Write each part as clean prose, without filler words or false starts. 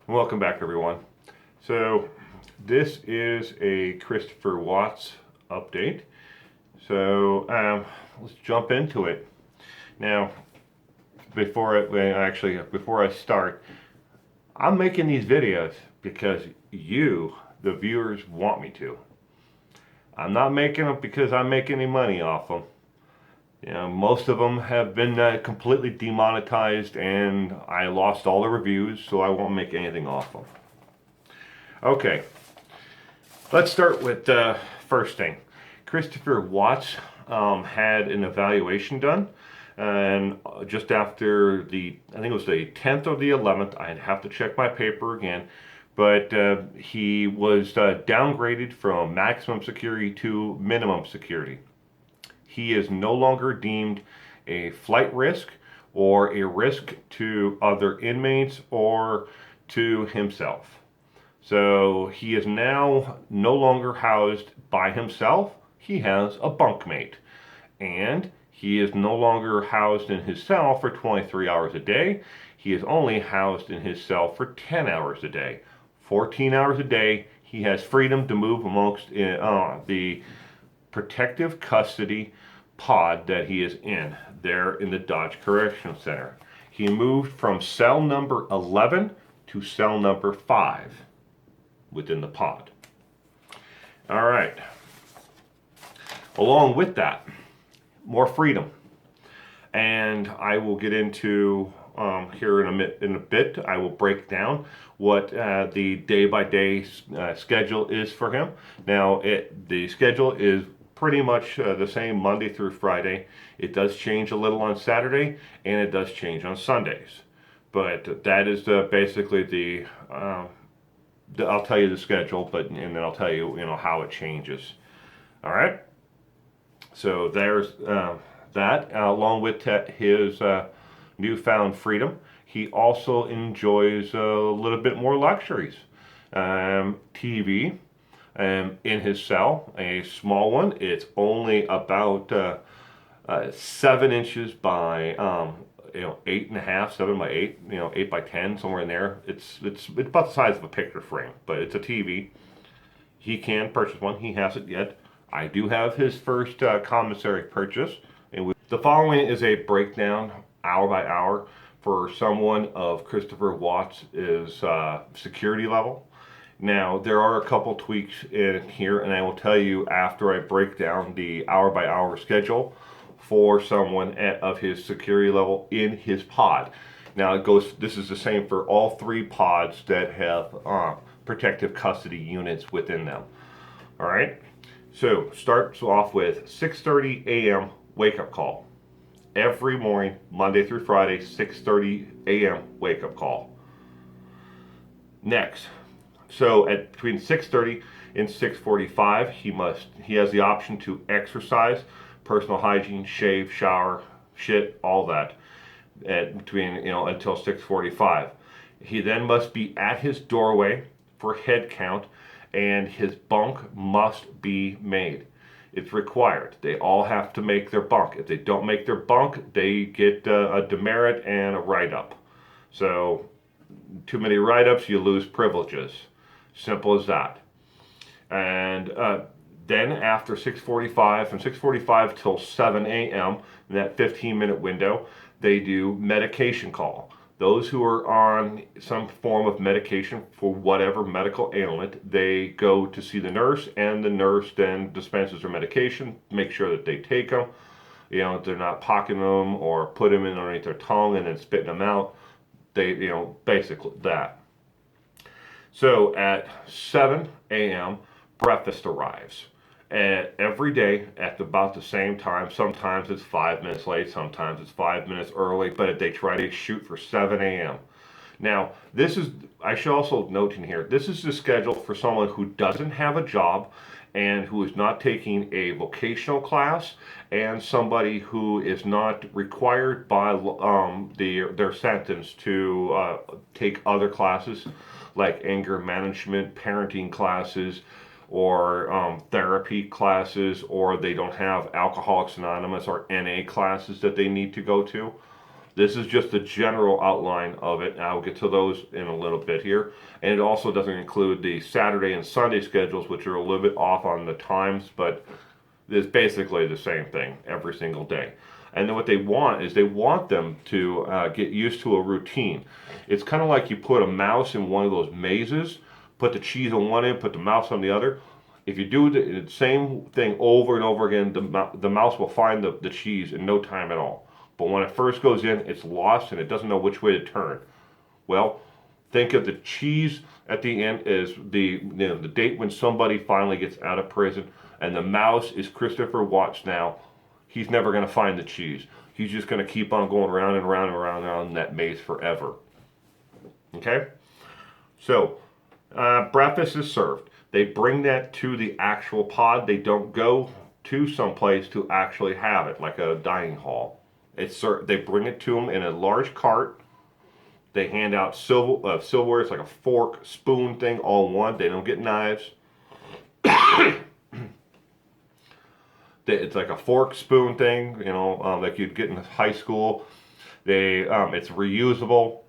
Welcome back, everyone. So this is a Christopher Watts update. So let's jump into it. Now, before I start, I'm making these videos because you, the viewers, want me to. I'm not making them because I make any money off them. Most of them have been completely demonetized, and I lost all the reviews, so I won't make anything off them. Okay, let's start with the first thing. Christopher Watts had an evaluation done, and just after I think it was the 10th or the 11th, I'd have to check my paper again, but he was downgraded from maximum security to minimum security. He is no longer deemed a flight risk or a risk to other inmates or to himself. So he is now no longer housed by himself. He has a bunkmate. And he is no longer housed in his cell for 23 hours a day. He is only housed in his cell for 10 hours a day. 14 hours a day, he has freedom to move amongst the protective custody pod that he is in there in the Dodge Correctional Center. He moved from cell number 11 to cell number 5 within the pod. All right. Along with that, more freedom. And I will get into here in a bit. I will break down what the day-by-day schedule is for him. Now, the schedule is pretty much the same Monday through Friday. It does change a little on Saturday, and it does change on Sundays. But that is basically I'll tell you the schedule, and then I'll tell you, how it changes. All right. So there's that, along with his newfound freedom. He also enjoys a little bit more luxuries. TV in his cell, a small one. It's only about 7 inches by 8.5, 7 by 8, 8 by 10, somewhere in there. It's about the size of a picture frame, but it's a TV. He can purchase one. He hasn't yet. I do have his first commissary purchase. And the following is a breakdown, hour by hour, for someone of Christopher Watts' security level. Now, there are a couple tweaks in here, and I will tell you after I break down the hour by hour schedule for someone of his security level in his pod. Now, this is the same for all 3 pods that have protective custody units within them. All right. So starts off with 6:30 a.m. wake-up call. Every morning, Monday through Friday, 6:30 a.m. wake-up call. Next, so at between 6:30 and 6:45, he has the option to exercise, personal hygiene, shave, shower, shit, all that at between until 6:45. He then must be at his doorway for head count, and his bunk must be made. It's required. They all have to make their bunk. If they don't make their bunk, they get a demerit and a write-up. So, too many write-ups, you lose privileges. Simple as that. And then after 6:45, from 6:45 till 7 a.m., in that 15-minute window, they do medication call. Those who are on some form of medication for whatever medical ailment, they go to see the nurse, and the nurse then dispenses their medication, make sure that they take them. They're not pocketing them or put them in underneath their tongue and then spitting them out. They, basically that. So at 7 a.m., breakfast arrives. And every day at about the same time. Sometimes it's 5 minutes late, sometimes it's 5 minutes early, but they try to shoot for 7 a.m. Now, I should also note in here, this is the schedule for someone who doesn't have a job and who is not taking a vocational class, and somebody who is not required by their sentence to take other classes like anger management, parenting classes, or therapy classes, or they don't have Alcoholics Anonymous or NA classes that they need to go to. This is just the general outline of it. I'll get to those in a little bit here. And it also doesn't include the Saturday and Sunday schedules, which are a little bit off on the times, but it's basically the same thing every single day. And then what they want is they want them to get used to a routine. It's kind of like you put a mouse in one of those mazes, put the cheese on one end, put the mouse on the other. If you do the same thing over and over again, the mouse will find the cheese in no time at all. But when it first goes in, it's lost and it doesn't know which way to turn. Well, think of the cheese at the end as the date when somebody finally gets out of prison, and the mouse is Christopher Watts now. He's never going to find the cheese. He's just going to keep on going around and around and around and around in that maze forever. Okay? So, breakfast is served. They bring that to the actual pod. They don't go to someplace to actually have it, like a dining hall. They bring it to them in a large cart. They hand out silverware. It's like a fork, spoon thing, all in one. They don't get knives. It's like a fork, spoon thing, like you'd get in high school. It's reusable.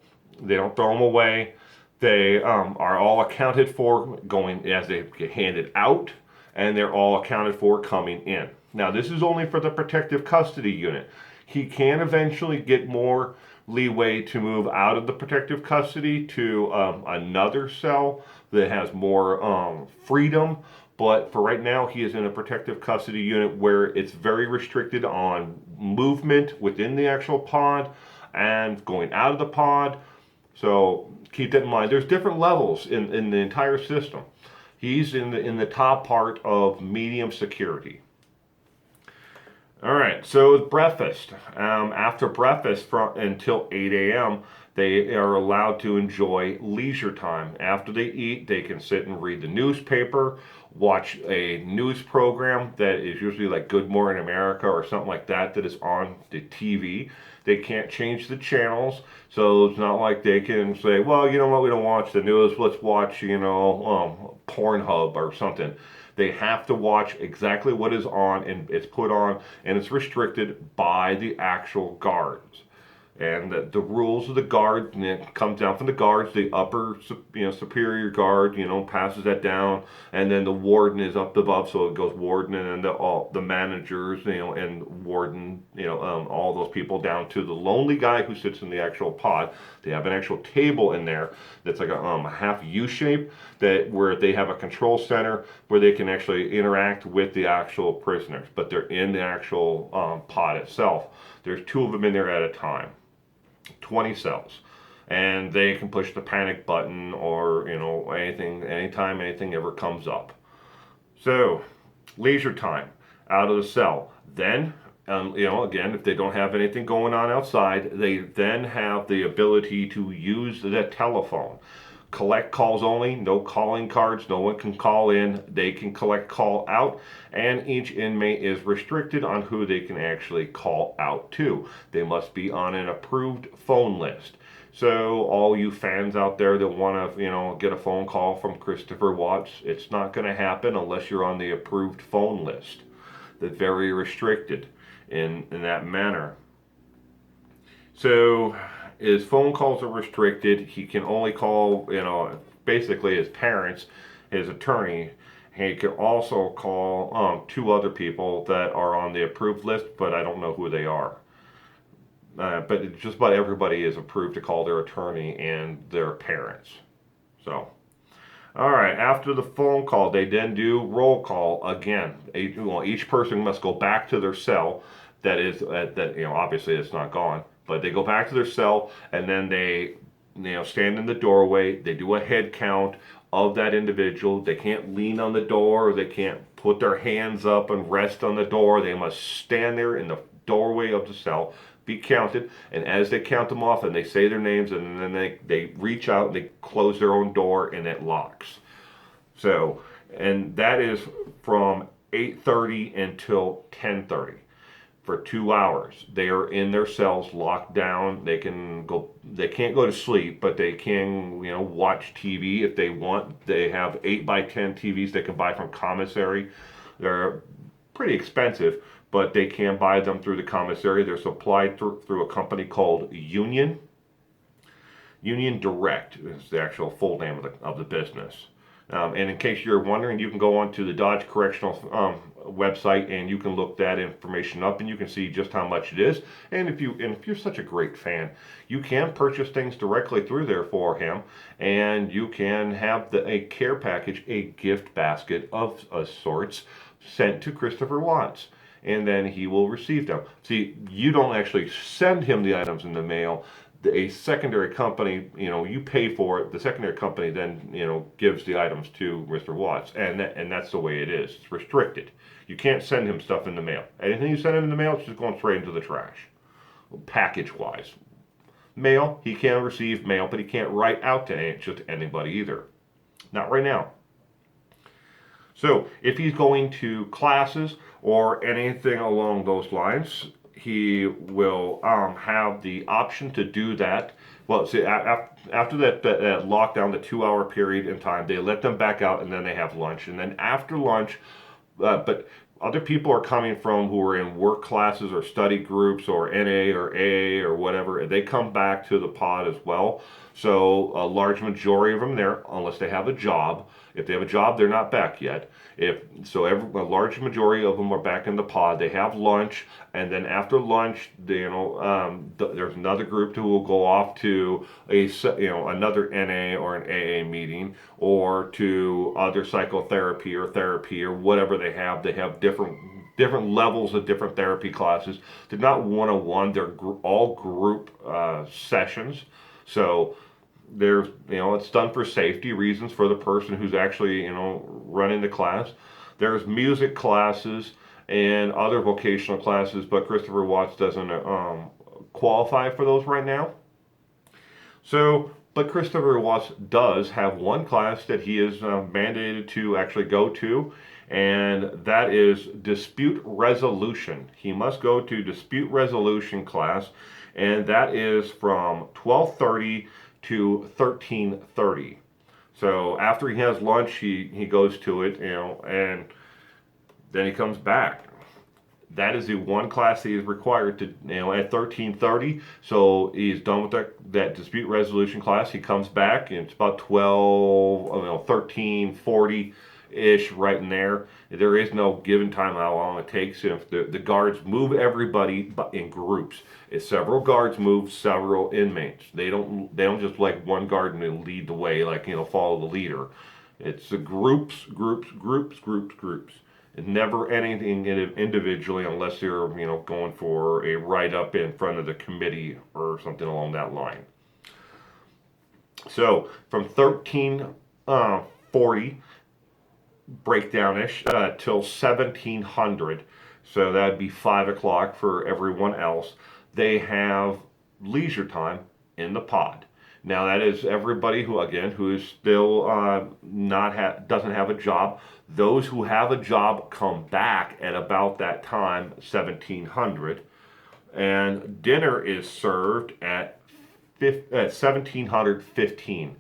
They don't throw them away. They are all accounted for going as they get handed out, and they're all accounted for coming in. Now, this is only for the protective custody unit. He can eventually get more leeway to move out of the protective custody to another cell that has more freedom. But for right now, he is in a protective custody unit where it's very restricted on movement within the actual pod and going out of the pod. So keep that in mind. There's different levels in the entire system. He's in the top part of medium security. All right, so breakfast. After breakfast until 8 a.m., they are allowed to enjoy leisure time. After they eat, they can sit and read the newspaper, watch a news program that is usually like Good Morning America or something like that is on the TV. They can't change the channels, so it's not like they can say, well, you know what, we don't watch the news, let's watch, Pornhub or something. They have to watch exactly what is on, and it's put on, and it's restricted by the actual guards. And the rules of the guard, and it comes down from the guards. The upper, superior guard, passes that down, and then the warden is up above, so it goes warden, and then the managers, and warden, all those people down to the lonely guy who sits in the actual pod. They have an actual table in there that's like a half U shape where they have a control center where they can actually interact with the actual prisoners, but they're in the actual pod itself. There's 2 of them in there at a time. 20 cells, and they can push the panic button or anytime anything ever comes up. So leisure time out of the cell. Then again, if they don't have anything going on outside, they then have the ability to use the telephone. Collect calls only, no calling cards, no one can call in, they can collect call out, and each inmate is restricted on who they can actually call out to. They must be on an approved phone list. So all you fans out there that want to, get a phone call from Christopher Watts, it's not going to happen unless you're on the approved phone list. That's very restricted in that manner. So his phone calls are restricted. He can only call, basically his parents, his attorney. He can also call 2 other people that are on the approved list, but I don't know who they are. But just about everybody is approved to call their attorney and their parents. So, all right, after the phone call, they then do roll call again. Each person must go back to their cell. Obviously it's not gone. But they go back to their cell, and then they, stand in the doorway. They do a head count of that individual. They can't lean on the door, or they can't put their hands up and rest on the door. They must stand there in the doorway of the cell, be counted, and as they count them off and they say their names, and then they reach out and they close their own door, and it locks. So, and that is from 8:30 until 10:30. For 2 hours. They are in their cells, locked down. They can't go to sleep, but they can, watch TV if they want. They have 8x10 TVs they can buy from Commissary. They're pretty expensive, but they can buy them through the commissary. They're supplied through a company called Union Direct is the actual full name of the business. And in case you're wondering, you can go onto the Dodge Correctional website and you can look that information up and you can see just how much it is. And if you're such a great fan, you can purchase things directly through there for him, and you can have a care package, a gift basket of sorts, sent to Christopher Watts, and then he will receive them. See, you don't actually send him the items in the mail. A secondary company, you pay for it. The secondary company then, gives the items to Mr. Watts, and that's the way it is. It's restricted. You can't send him stuff in the mail. Anything you send him in the mail, it's just going straight into the trash, package-wise. Mail, he can receive mail, but he can't write out to just anybody either. Not right now. So if he's going to classes or anything along those lines, he will have the option to do that. Well, see, after that lockdown, the 2 hour period in time, they let them back out, and then they have lunch. And then after lunch, but other people are coming from who are in work classes or study groups or NA or AA or whatever. They come back to the pod as well. So a large majority of them there, unless they have a job. If they have a job, they're not back yet. A large majority of them are back in the pod. They have lunch, and then after lunch, there's another group who will go off to another NA or an AA meeting, or to other psychotherapy or therapy or whatever they have. They have different levels of different therapy classes. They're not one-on-one. They're all group sessions. So there's, it's done for safety reasons for the person who's actually, running the class. There's music classes and other vocational classes, but Christopher Watts doesn't qualify for those right now. So, but Christopher Watts does have one class that he is mandated to actually go to, and that is dispute resolution. He must go to dispute resolution class, and that is from 12:30 to 13:30. So after he has lunch, he goes to it, and then he comes back. That is the one class he is required to, at 13:30. So he's done with that dispute resolution class. He comes back, and it's about 13:40-ish, right in there. There is no given time how long it takes. If the guards move everybody in groups. If several guards move several inmates. They don't just like one guard and lead the way, follow the leader. It's the groups. It's never anything individually, unless you're going for a write-up in front of the committee or something along that line. So from 13:40 breakdown-ish till 1700, so that'd be 5 o'clock for everyone else. They have leisure time in the pod. Now that is everybody who is still doesn't have a job. Those who have a job come back at about that time, 1700, and dinner is served at 1715.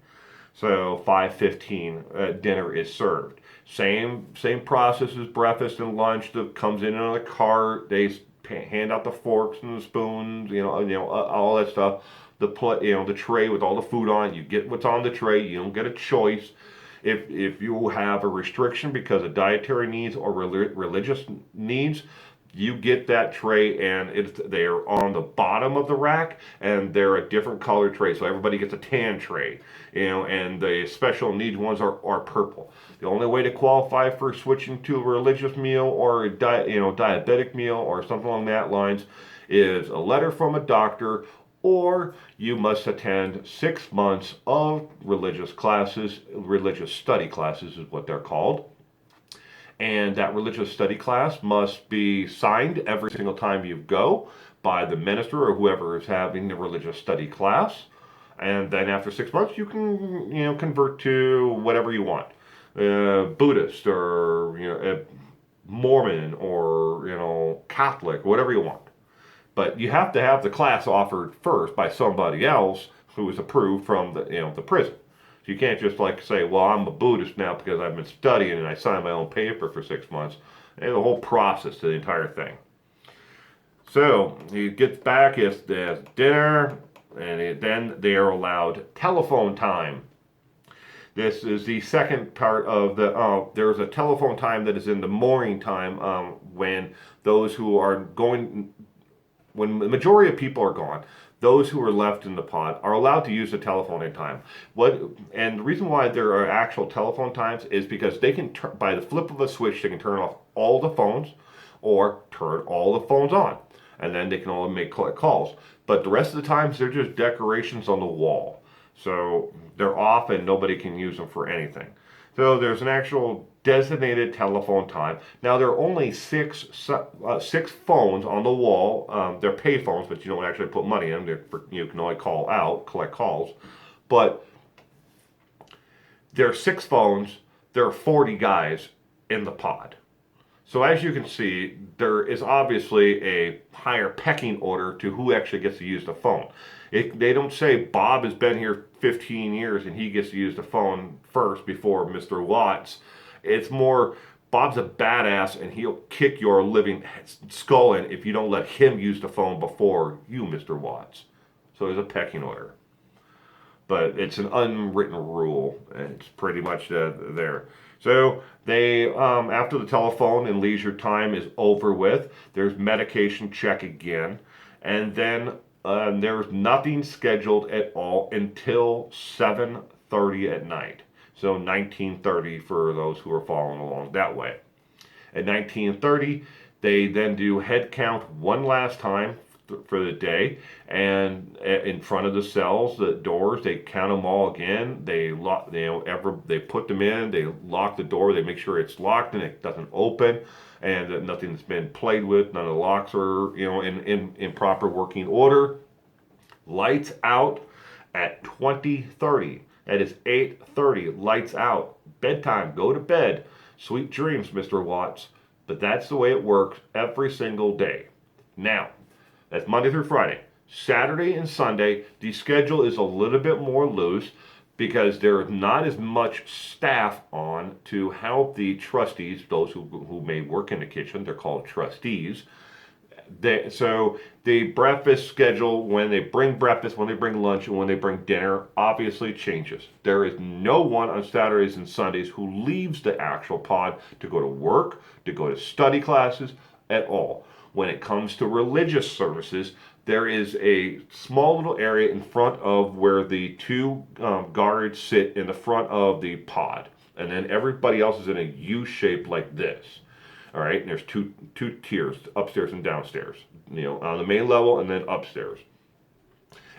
So 5:15, dinner is served. Same process as breakfast and lunch. That comes in on a cart. They hand out the forks and the spoons, all that stuff. The tray with all the food on it. You get what's on the tray. You don't get a choice. If you have a restriction because of dietary needs or religious needs, you get that tray, and they're on the bottom of the rack, and they're a different color tray, so everybody gets a tan tray, and the special needs ones are purple. The only way to qualify for switching to a religious meal or a diabetic meal or something along that lines is a letter from a doctor, or you must attend 6 months of religious classes. Religious study classes is what they're called. And that religious study class must be signed every single time you go by the minister or whoever is having the religious study class. And then after 6 months, you can convert to whatever you want, Buddhist or Mormon or Catholic, whatever you want. But you have to have the class offered first by somebody else who is approved from the prison. You can't just say, well, I'm a Buddhist now because I've been studying and I signed my own paper for 6 months. And the whole process to the entire thing. So he gets back, it's dinner, and then they are allowed telephone time. This is the second part of the. There's a telephone time that is in the morning time when those who are going, when the majority of people are gone, those who are left in the pod are allowed to use the telephone in time. What and the reason why there are actual telephone times is because they can by the flip of a switch they can turn off all the phones or turn all the phones on, and then they can only make calls. But the rest of the times they're just decorations on the wall. So they're off and nobody can use them for anything. So there's an actual designated telephone time. Now there are only six phones on the wall. They're pay phones, but you don't actually put money in them. You can only call out, collect calls. But there are six phones. There are 40 guys in the pod. So as you can see, there is obviously a higher pecking order to who actually gets to use the phone. They don't say Bob has been here 15 years and he gets to use the phone first before Mr. Watts. It's more Bob's a badass and he'll kick your living skull in if you don't let him use the phone before you, Mr. Watts. So there's a pecking order. But it's an unwritten rule. And it's pretty much there. So they, after the telephone and leisure time is over with, there's medication check again, and then there's nothing scheduled at all until 7:30 at night. So 19:30 for those who are following along that way. At 19:30, they then do head count one last time for the day, and in front of the cells, the doors, they count them all again. They lock, they put them in. They lock the door. They make sure it's locked and it doesn't open, and that nothing's been played with. None of the locks are, in proper working order. Lights out at 20:30. That is 8:30. Lights out. Bedtime. Go to bed. Sweet dreams, Mr. Watts. But that's the way it works every single day. Now, that's Monday through Friday. Saturday and Sunday, the schedule is a little bit more loose because there's not as much staff on to help the trustees, those who may work in the kitchen. They're called trustees. So the breakfast schedule, when they bring breakfast, when they bring lunch, and when they bring dinner, obviously changes. There is no one on Saturdays and Sundays who leaves the actual pod to go to work, to go to study classes, at all. When it comes to religious services, there is a small little area in front of where the two guards sit in the front of the pod. And then everybody else is in a U shape like this. All right, and there's two tiers, upstairs and downstairs, on the main level and then upstairs.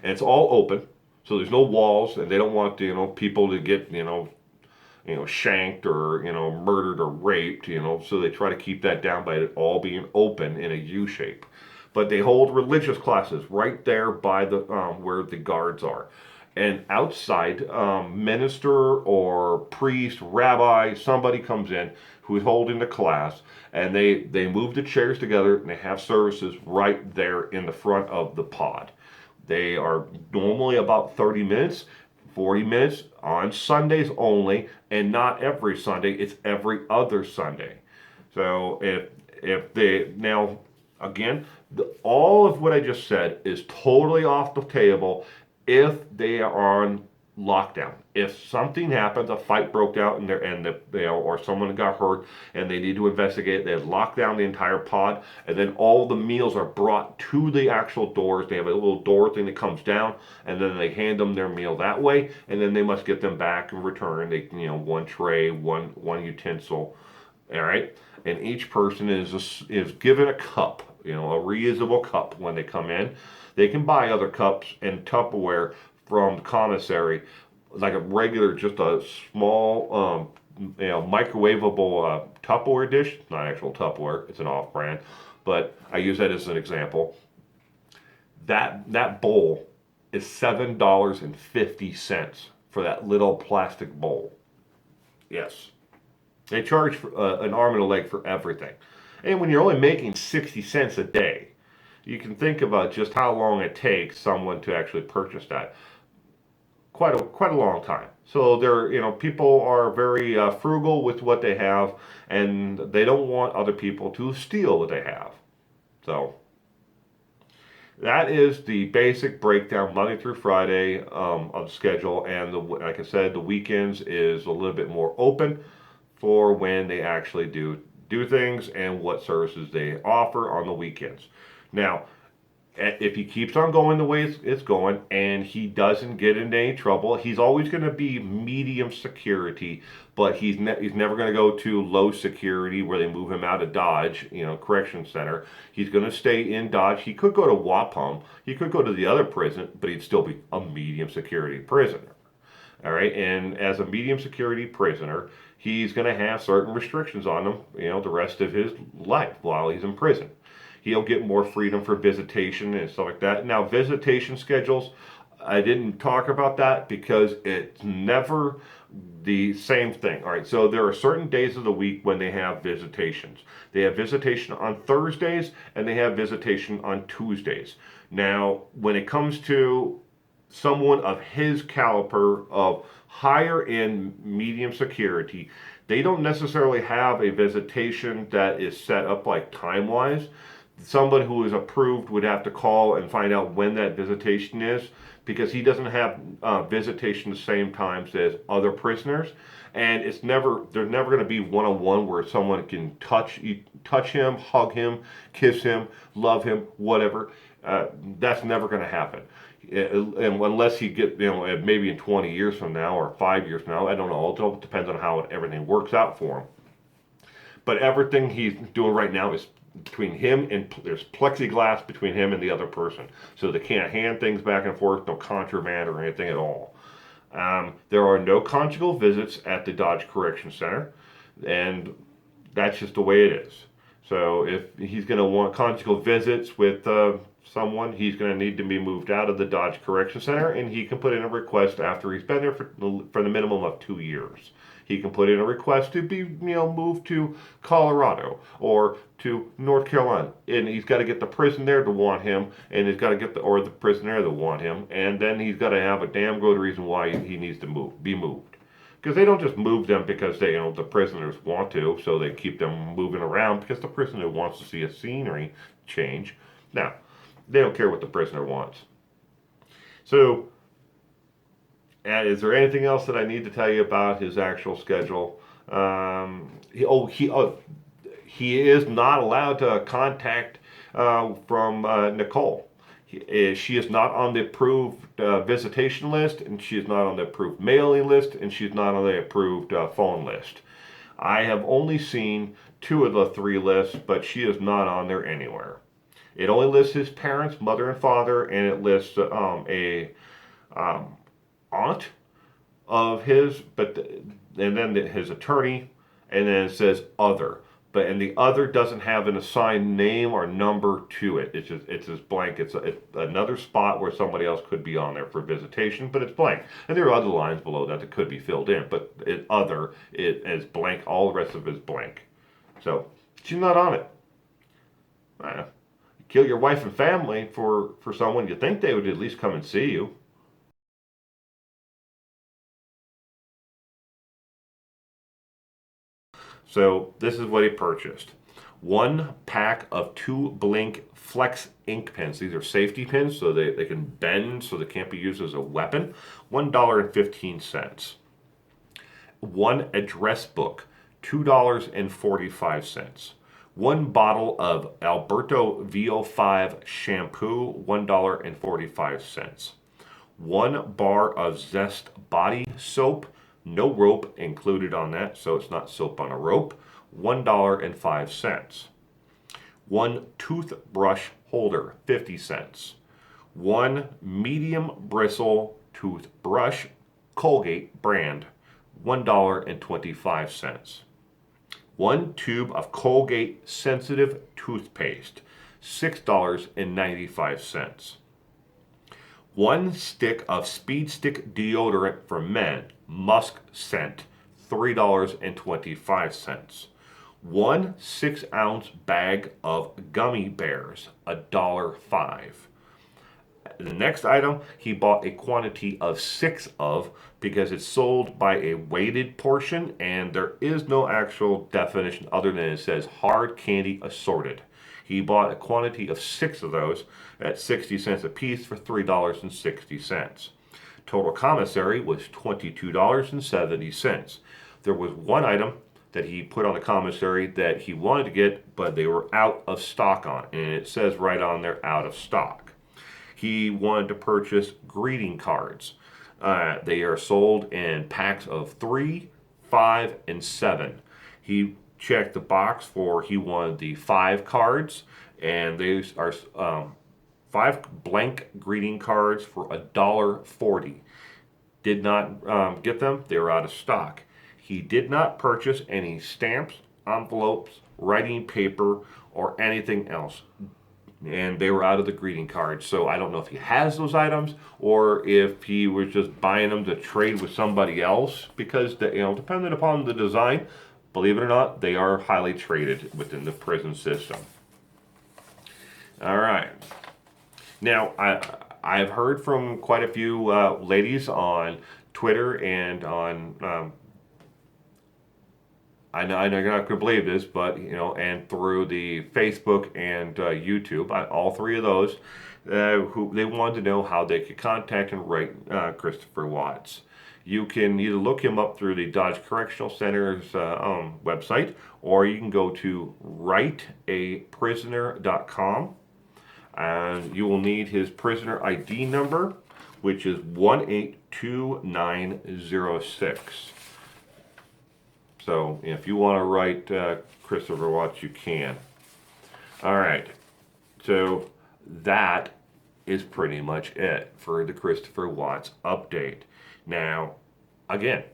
And it's all open, so there's no walls, and they don't want, people to get, shanked or, murdered or raped, so they try to keep that down by it all being open in a U shape. But they hold religious classes right there by the where the guards are. And outside, minister or priest, rabbi, somebody comes in who's holding the class, and they move the chairs together and they have services right there in the front of the pod. They are normally about 30 minutes, 40 minutes on Sundays only, and not every Sunday, it's every other Sunday. So if they, now again, all of what I just said is totally off the table if they are on lockdown. If something happens, a fight broke out or someone got hurt and they need to investigate, they lock down the entire pod, and then all the meals are brought to the actual doors. They have a little door thing that comes down, and then they hand them their meal that way, and then they must get them back in return. They, one tray, one utensil, all right, and each person is given a cup, a reusable cup when they come in. They can buy other cups and Tupperware from the Commissary, like a regular, just a small, microwavable Tupperware dish. Not actual Tupperware; it's an off-brand, but I use that as an example. That bowl is $7.50 for that little plastic bowl. Yes, they charge for, an arm and a leg for everything, and when you're only making 60 cents a day, you can think about just how long it takes someone to actually purchase that. Quite a long time. So people are very frugal with what they have, and they don't want other people to steal what they have. So that is the basic breakdown Monday through Friday of the schedule. And like I said, the weekends is a little bit more open for when they actually do things and what services they offer on the weekends. Now, if he keeps on going the way it's going and he doesn't get into any trouble, he's always going to be medium security, but he's never going to go to low security where they move him out of Dodge, correction center. He's going to stay in Dodge. He could go to Waupun. He could go to the other prison, but he'd still be a medium security prisoner. All right, and as a medium security prisoner, he's going to have certain restrictions on him, the rest of his life while he's in prison. He'll get more freedom for visitation and stuff like that. Now, visitation schedules, I didn't talk about that because it's never the same thing. All right, so there are certain days of the week when they have visitations. They have visitation on Thursdays and they have visitation on Tuesdays. Now, when it comes to someone of his caliber of higher end medium security, they don't necessarily have a visitation that is set up like time wise. Someone who is approved would have to call and find out when that visitation is because he doesn't have visitation the same times as other prisoners, and there's never going to be one-on-one where someone can touch him, hug him, kiss him, love him, whatever. That's never going to happen. And unless he get, maybe in 20 years from now or 5 years from now, I don't know. It all depends on how everything works out for him. But everything he's doing right now is between him and there's plexiglass between him and the other person, so they can't hand things back and forth, no contraband or anything at all. There are no conjugal visits at the Dodge Correction Center, and that's just the way it is. So if he's going to want conjugal visits with someone, he's going to need to be moved out of the Dodge Correction Center, and he can put in a request after he's been there for the minimum of 2 years. He can put in a request to be, moved to Colorado or to North Carolina, and he's got to get the prison there to want him, and he's got to get the prison there to want him, and then he's got to have a damn good reason why he needs to be moved. Because they don't just move them because the prisoners want to, so they keep them moving around because the prisoner wants to see a scenery change. Now, they don't care what the prisoner wants. So, is there anything else that I need to tell you about his actual schedule? He is not allowed to contact from Nicole. She is not on the approved visitation list, and she is not on the approved mailing list, and she's not on the approved phone list. I have only seen 2 of the 3 lists, but she is not on there anywhere. It only lists his parents, mother and father, and it lists a aunt of his, and then his attorney, and then it says other. And the other doesn't have an assigned name or number to it. It's just blank. It's another spot where somebody else could be on there for visitation, but it's blank. And there are other lines below that could be filled in, but it is blank. All the rest of it is blank. So she's not on it. Kill your wife and family for someone you think they would at least come and see you. So this is what he purchased. 1 pack of 2 Blink Flex ink pens. These are safety pins, so they can bend, so they can't be used as a weapon. $1.15. 1 address book, $2.45. 1 bottle of Alberto VO5 shampoo, $1.45. 1 bar of Zest body soap, no rope included on that, so it's not soap on a rope, $1.05. 1 toothbrush holder, 50 cents. 1 medium bristle toothbrush, Colgate brand, $1.25. 1 tube of Colgate sensitive toothpaste, $6.95. 1 stick of Speed Stick deodorant for men, musk scent, $3.25. 1 6-ounce bag of gummy bears, $1.05. The next item he bought a quantity of 6 of, because it's sold by a weighted portion and there is no actual definition other than it says hard candy assorted. He bought a quantity of 6 of those at 60 cents a piece for $3.60. Total commissary was $22.70. There was one item that he put on the commissary that he wanted to get, but they were out of stock on, and it says right on there, out of stock. He wanted to purchase greeting cards. They are sold in packs of 3, 5, and 7. He checked the box for, he wanted the 5 cards, and these are 5 blank greeting cards for $1.40. Did not get them, they were out of stock. He did not purchase any stamps, envelopes, writing paper, or anything else. And they were out of the greeting cards. So I don't know if he has those items or if he was just buying them to trade with somebody else, because depending upon the design, believe it or not, they are highly traded within the prison system. All right. Now, I've heard from quite a few ladies on Twitter and on I know you're not going to believe this, but and through the Facebook and YouTube, all 3 of those, who they wanted to know how they could contact and write Christopher Watts. You can either look him up through the Dodge Correctional Center's website, or you can go to writeaprisoner.com, and you will need his prisoner ID number, which is 182906. So if you want to write Christopher Watts, you can. All right. So that is pretty much it for the Christopher Watts update. Now, again,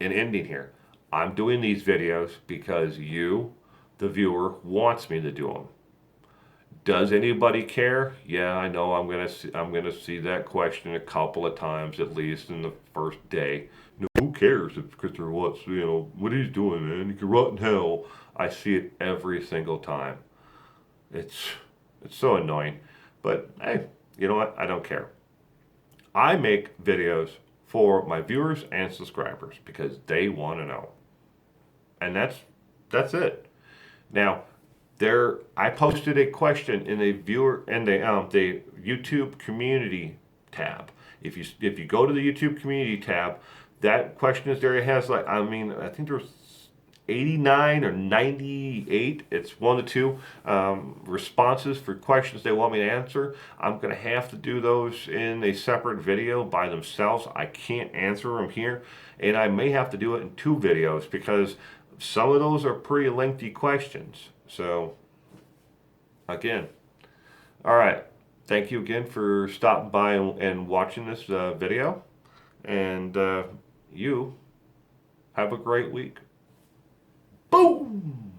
an ending here. I'm doing these videos because you, the viewer, wants me to do them. Does anybody care? Yeah, I know I'm gonna see that question a couple of times at least in the first day. No, who cares if Christopher Watts, what he's doing, man? He can rot in hell. I see it every single time. It's so annoying. But hey, you know what? I don't care. I make videos for my viewers and subscribers because they want to know. And that's it. Now, I posted a question in the the YouTube community tab. If you go to the YouTube community tab, that question is there. It has I think there's 89 or 98. It's 1 to 2 responses for questions they want me to answer. I'm gonna have to do those in a separate video by themselves. I can't answer them here, and I may have to do it in 2 videos because some of those are pretty lengthy questions. So, again, all right. Thank you again for stopping by and watching this video. And you have a great week. Boom!